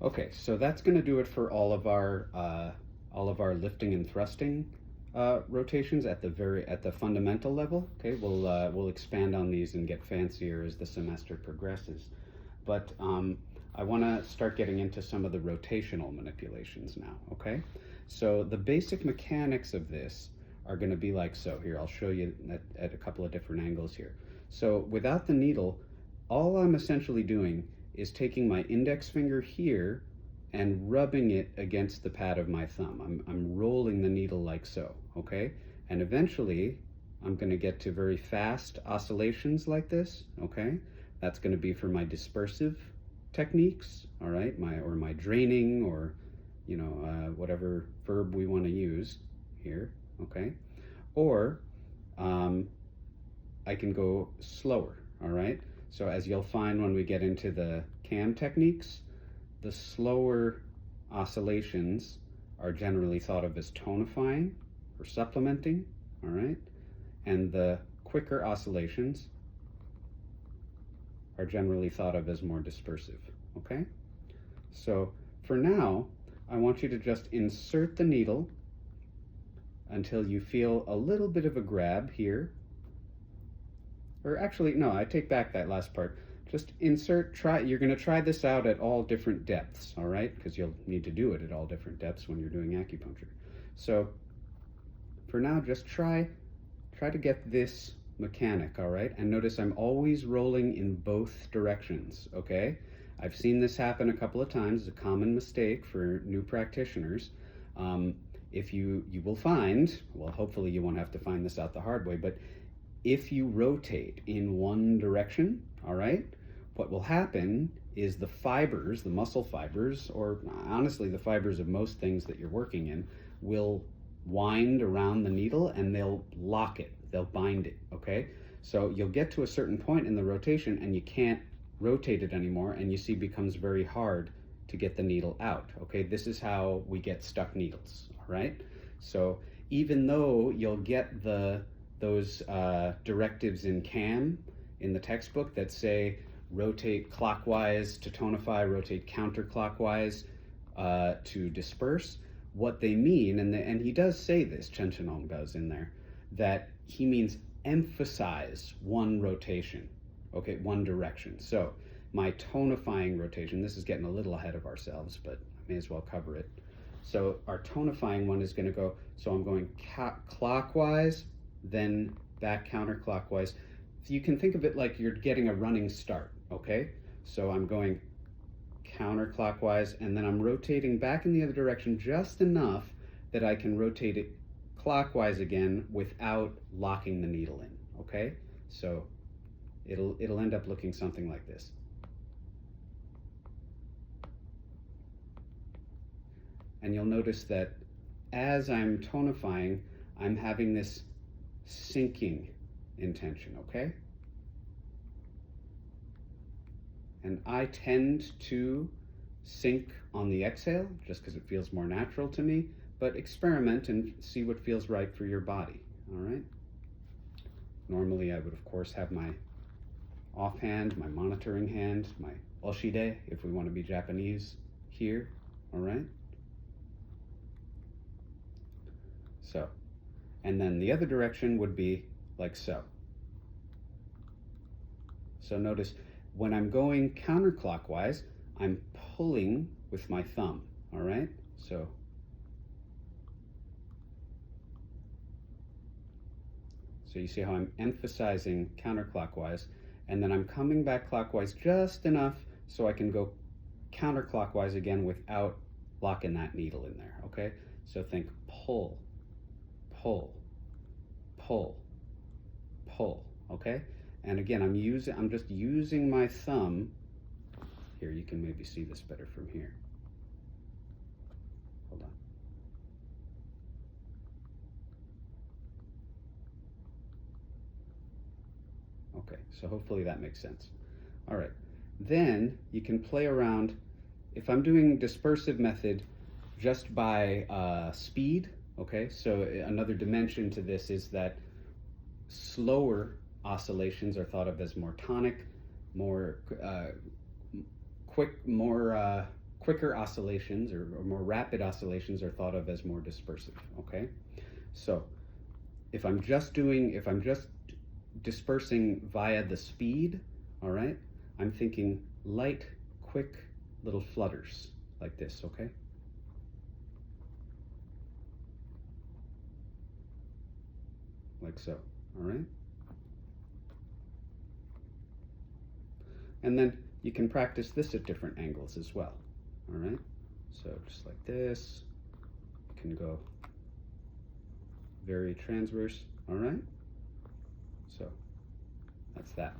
Okay, so that's going to do it for all of our lifting and thrusting rotations at the fundamental level. Okay, we'll expand on these and get fancier as the semester progresses. But I want to start getting into some of the rotational manipulations now. Okay, so the basic mechanics of this are going to be like so. Here, I'll show you at a couple of different angles here. So without the needle, all I'm essentially doing is taking my index finger here and rubbing it against the pad of my thumb. I'm rolling the needle like so, okay? And eventually, I'm gonna get to very fast oscillations like this, okay? That's gonna be for my dispersive techniques, all right? My draining or, whatever verb we wanna use here, okay? Or I can go slower, all right? So as you'll find when we get into the cam techniques, the slower oscillations are generally thought of as tonifying or supplementing, all right? And the quicker oscillations are generally thought of as more dispersive, okay? So for now, I want you to just insert the needle until you feel a little bit of a grab here. Or actually, no, I take back that last part. Just insert, you're going to try this out at all different depths, all right? Because you'll need to do it at all different depths when you're doing acupuncture. So for now, just try to get this mechanic, all right? And notice I'm always rolling in both directions, okay? I've seen this happen a couple of times. It's a common mistake for new practitioners. If you will find, well, hopefully you won't have to find this out the hard way, but if you rotate in one direction, all right, what will happen is the fibers, the muscle fibers, or honestly the fibers of most things that you're working in, will wind around the needle and they'll lock it, they'll bind it, okay? So you'll get to a certain point in the rotation and you can't rotate it anymore, and you see it becomes very hard to get the needle out, okay? This is how we get stuck needles, all right? So even though you'll get those directives in CAM in the textbook that say rotate clockwise to tonify, rotate counterclockwise to disperse, what they mean, and he does say this, Chen Chenong does in there, that he means emphasize one rotation, okay, one direction. So my tonifying rotation, this is getting a little ahead of ourselves, but I may as well cover it. So our tonifying one is going to go, so I'm going clockwise, then back counterclockwise. You can think of it like you're getting a running start, okay? So I'm going counterclockwise, and then I'm rotating back in the other direction just enough that I can rotate it clockwise again without locking the needle in, okay? So it'll end up looking something like this. And you'll notice that as I'm tonifying, I'm having this sinking intention, okay? And I tend to sink on the exhale just because it feels more natural to me, but experiment and see what feels right for your body, all right? Normally I would of course have my offhand, my monitoring hand, my oshide, if we want to be Japanese here, all right? So, and then the other direction would be like so. So notice when I'm going counterclockwise, I'm pulling with my thumb, all right? So you see how I'm emphasizing counterclockwise, and then I'm coming back clockwise just enough so I can go counterclockwise again without locking that needle in there, okay? So think pull, pull, pull, pull, okay? And again, I'm just using my thumb. Here, you can maybe see this better from here. Hold on. Okay, so hopefully that makes sense. All right, then you can play around. If I'm doing dispersive method just by speed, okay, so another dimension to this is that slower oscillations are thought of as more tonic, more quicker oscillations or more rapid oscillations are thought of as more dispersive, okay? So if I'm just dispersing via the speed, all right, I'm thinking light, quick little flutters like this, okay? Like so, all right? And then you can practice this at different angles as well, all right? So just like this, you can go very transverse, all right? So that's that.